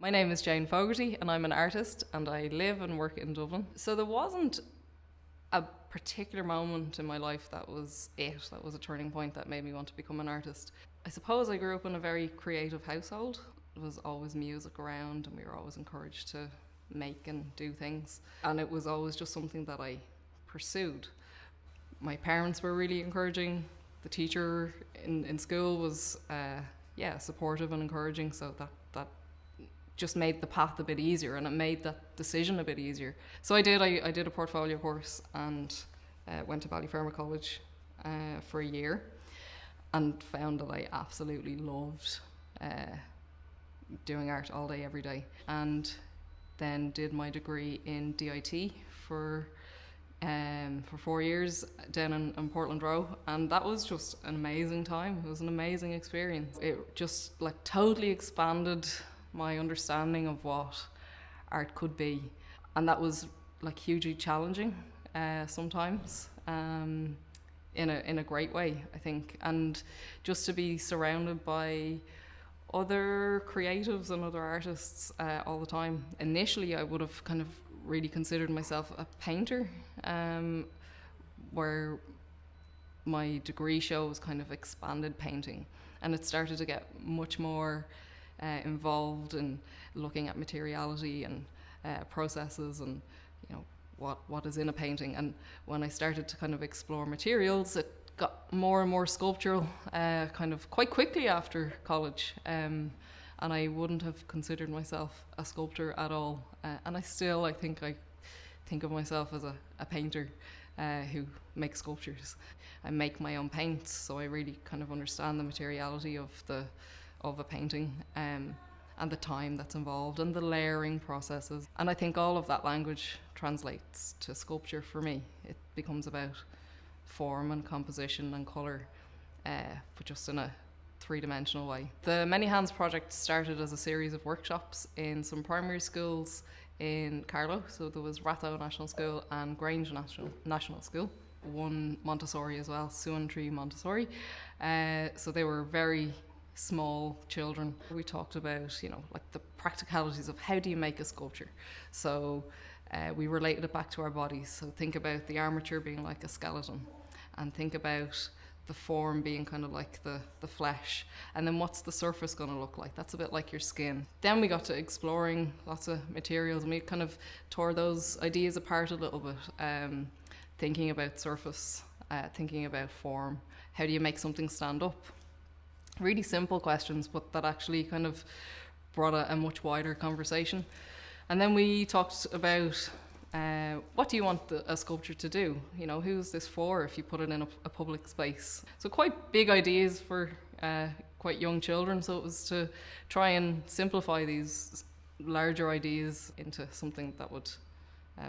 My name is Jane Fogarty and I'm an artist and I live and work in Dublin. So there wasn't a particular moment in my life that was a turning point that made me want to become an artist. I suppose I grew up in a very creative household. There was always music around and we were always encouraged to make and do things. And it was always just something that I pursued. My parents were really encouraging. The teacher in school was supportive and encouraging, so that just made the path a bit easier and it made that decision a bit easier. So I did a portfolio course and went to Ballyfermot College for a year and found that I absolutely loved doing art all day, every day. And then did my degree in DIT for 4 years down in Portland Row, and that was just an amazing time. It was an amazing experience. It just totally expanded my understanding of what art could be, and that was hugely challenging sometimes, in a great way, I think. And just to be surrounded by other creatives and other artists all the time. Initially I would have kind of really considered myself a painter, where my degree shows kind of expanded painting, and it started to get much more involved in looking at materiality and processes and what is in a painting. And when I started to kind of explore materials, it got more and more sculptural kind of quite quickly after college, and I wouldn't have considered myself a sculptor at all, and I think of myself as a painter who makes sculptures. I make my own paints, so I really kind of understand the materiality of a painting, and the time that's involved and the layering processes. And I think all of that language translates to sculpture for me. It becomes about form and composition and colour, but just in a three-dimensional way. The Many Hands project started as a series of workshops in some primary schools in Carlow. So there was Ratho National School and Grange National School. One Montessori as well, Suan Tree Montessori. So they were very small children. We talked about, the practicalities of how do you make a sculpture. So we related it back to our bodies. So think about the armature being like a skeleton, and think about the form being kind of like the flesh, and then what's the surface going to look like? That's a bit like your skin. Then we got to exploring lots of materials, and we kind of tore those ideas apart a little bit, thinking about surface, thinking about form. How do you make something stand up? Really simple questions, but that actually kind of brought a much wider conversation. And then we talked about what do you want a sculpture to do? Who's this for if you put it in a public space? So quite big ideas for quite young children. So it was to try and simplify these larger ideas into something that would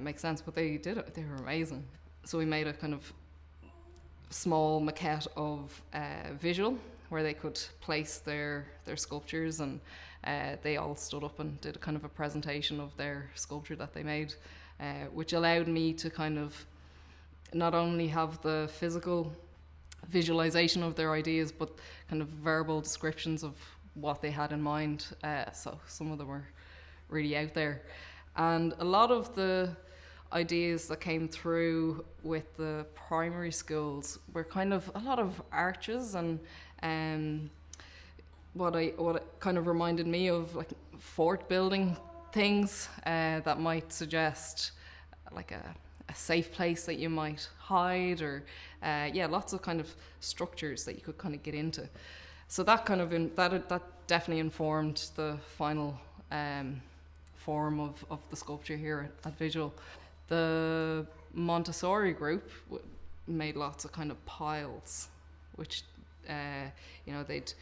make sense. But they did it. They were amazing. So we made a kind of small maquette of visual where they could place their sculptures, and they all stood up and did a kind of a presentation of their sculpture that they made, which allowed me to kind of not only have the physical visualization of their ideas, but kind of verbal descriptions of what they had in mind. So some of them were really out there. And a lot of the ideas that came through with the primary schools were kind of a lot of arches, and what it kind of reminded me of fort building things that might suggest a safe place that you might hide, or lots of kind of structures that you could kind of get into. So that kind of that definitely informed the final form of the sculpture here at Visual. The Montessori group made lots of kind of piles, which they'd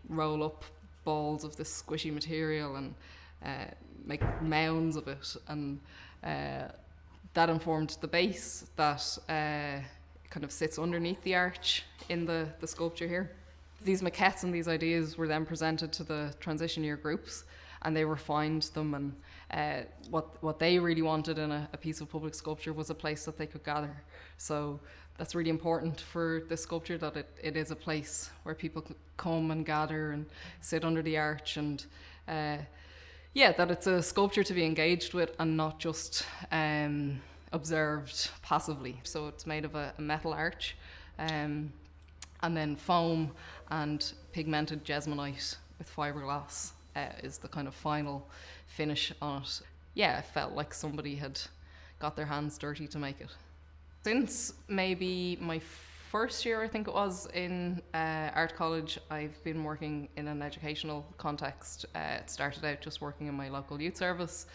roll up balls of this squishy material and make mounds of it, and that informed the base that kind of sits underneath the arch in the sculpture here. These maquettes and these ideas were then presented to the transition year groups, and they refined them, and what they really wanted in a piece of public sculpture was a place that they could gather. So that's really important for this sculpture, that it is a place where people could come and gather and sit under the arch and Yeah, that it's a sculpture to be engaged with and not just observed passively. So it's made of a metal arch, and then foam and pigmented jesmonite with fiberglass is the kind of final finish on it. Yeah, it felt like somebody had got their hands dirty to make it. Since maybe my first year, I think it was, in art college, I've been working in an educational context. It started out just working in my local youth service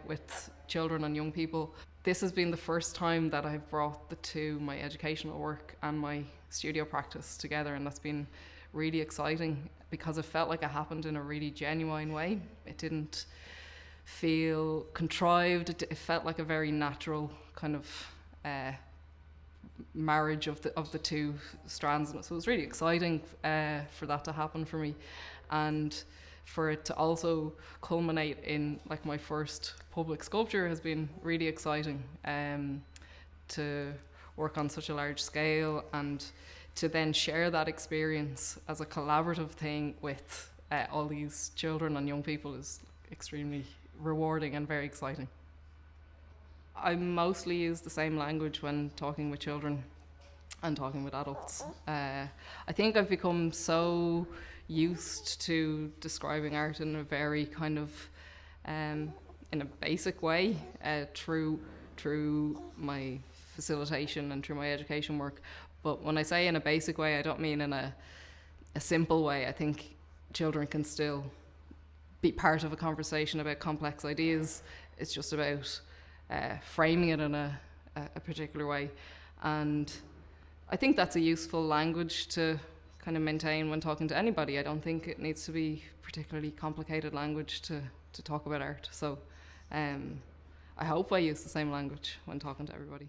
with children and young people. This has been the first time that I've brought the two, my educational work and my studio practice, together, and that's been really exciting because it felt like it happened in a really genuine way. It didn't feel contrived. It felt like a very natural kind of marriage of the two strands, so it was really exciting for that to happen for me, and for it to also culminate in like my first public sculpture has been really exciting, to work on such a large scale and to then share that experience as a collaborative thing with all these children and young people is extremely rewarding and very exciting. I mostly use the same language when talking with children and talking with adults. I think I've become so used to describing art in a very kind of, in a basic way, through my facilitation and through my education work. But when I say in a basic way, I don't mean in a simple way. I think children can still be part of a conversation about complex ideas. It's just about framing it in a particular way, and I think that's a useful language to kind of maintain when talking to anybody. I don't think it needs to be particularly complicated language to talk about art, so I hope I use the same language when talking to everybody.